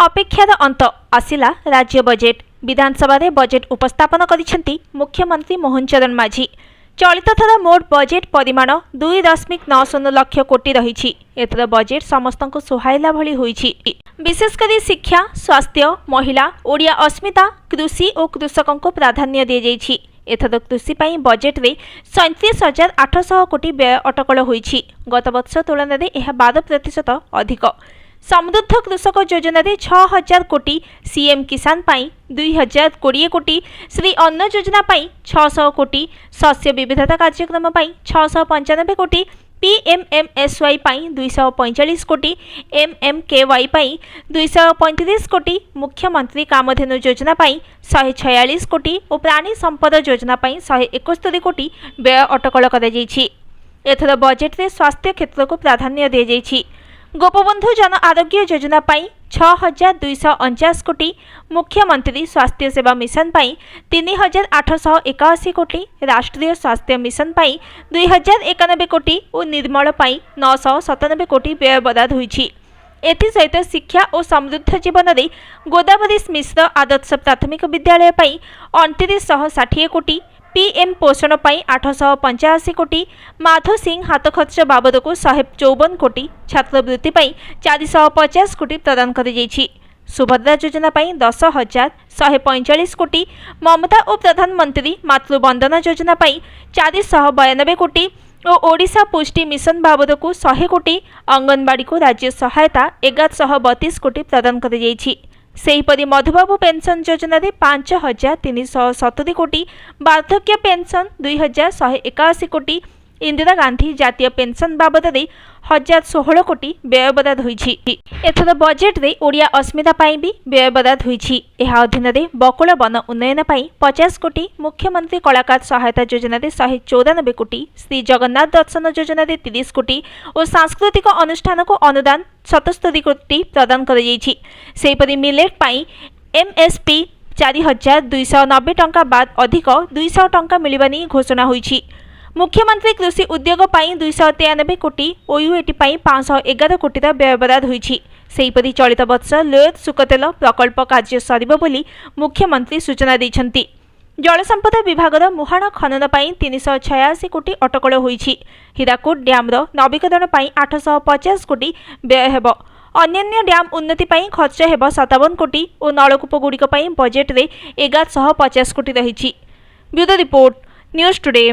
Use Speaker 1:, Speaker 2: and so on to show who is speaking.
Speaker 1: अपेक्षार अंत आसिला राज्य बजेट। विधानसभा रे बजेट उपस्थापन करिसेंती मुख्यमंत्री मोहन चरण माझी। चलित थर मोट बजेट परिमाण 2.90 लाख कोटी रही। एथर बजेट समस्त सुहाइला भली होईछि। विशेषकर शिक्षा, स्वास्थ्य, महिला, ओडिया अस्मिता, कृषि और कृषकों को प्राधान्य दी जाइछि। एथर कृषि पाई बजेट रे 37,800 कोटी व्यय अटकल होईछि। गत वर्ष तुलन में यह 12% अधिक। समृद्ध कृषक योजना रे 6,000 कोटी, सीएम किसान पाई 2,020 कोटी, श्री अन्न योजना पाई 600 कोटी, शस्य विविधता कार्यक्रम पाई 695 कोटी, पीएमएमएसवाई पाई 245 कोटी, एमएमकेवाई पाई 235 कोटी, मुख्यमंत्री कामधेनु योजना पाई 146 कोटी और प्राणी संपद योजना पाई 171 कोटी व्यय अटकल करा जाइछि। एथर बजेट रे स्वास्थ्य क्षेत्र को प्राधान्य दिया जाइछि। गोपबंधु जन आरोग्य योजना पाई 6,249 कोटी, मुख्यमंत्री स्वास्थ्य सेवा मिशन पाई 3,881 कोटी, राष्ट्रीय स्वास्थ्य मिशन पाई 2,091 कोटी और निर्मल पाई 997 कोटी व्यय बराद होईछि। एसहित शिक्षा और समृद्ध जीवन रे गोदावरी मिश्र आदर्श प्राथमिक विद्यालय पाई 2960 कोटी, पीएम पोषण पाई 885 कोटी, माधो सिंह हाथ खर्च बाबद को 154 कोटी, छात्रवृत्ति पाई 450 कोटी प्रदान कर जाइछि। सुभद्रा योजना पाई 10,145 कोटी, ममता और प्रधानमंत्री मातृवंदना योजना पाई 492 कोटी और ओडिशा पुष्टि मिशन बाबद को 100 कोटी, अंगनवाड़ी को राज्य सहायता 1132 कोटी प्रदान कर जाइछि। सेहीपरि मधुबाबू पेंशन योजना रे 5,370 कोटी, वार्धक्य पेंशन 2,181 कोटी, इंदिरा गांधी जातीय पेंशन बाबद रे 1,016 कोटी व्यय बराद होईछि। एथर बजेट रे ओडिया अस्मिता पाई भी व्यय बराद होईछि। एहा अधीन रे बकुल वन उन्नयन पाई 50 कोटी, मुख्यमंत्री कलाकार सहायता योजना रे 194 कोटी, श्री जगन्नाथ दर्शन योजना रे 30 कोटी और सांस्कृतिक अनुष्ठान को अनुदान 77 कोटी प्रदान कर जाइछि। सेहीपरि मिलेट पाई एमएसपी 4,290 टंका बाद अधिक 200 टंका मिलिबा नै घोषणा होईछि। मुख्यमंत्री कृषि उद्योग पाई 293 कोटी, ओयूएटी पाई 511 कोटी व्यय बराद होईछि। सेहीपरि चलित वर्ष लोयत सुकतेल प्रकल्प कार्य सरिब बोली मुख्यमंत्री सूचना दैछन्ति। जल संपदा विभागर मुहाण खनन पाई 386 कोटी अटकल होईछि। हीराकुद डैम नवीकरण पाई 850 कोटी व्यय हेबो। अन्य डैम उन्नति पाई खर्च हेबो 57 कोटी और नलकूप गुड़िक पाई बजेट रे 1150 कोटी रहिछि। Bureau report, news today.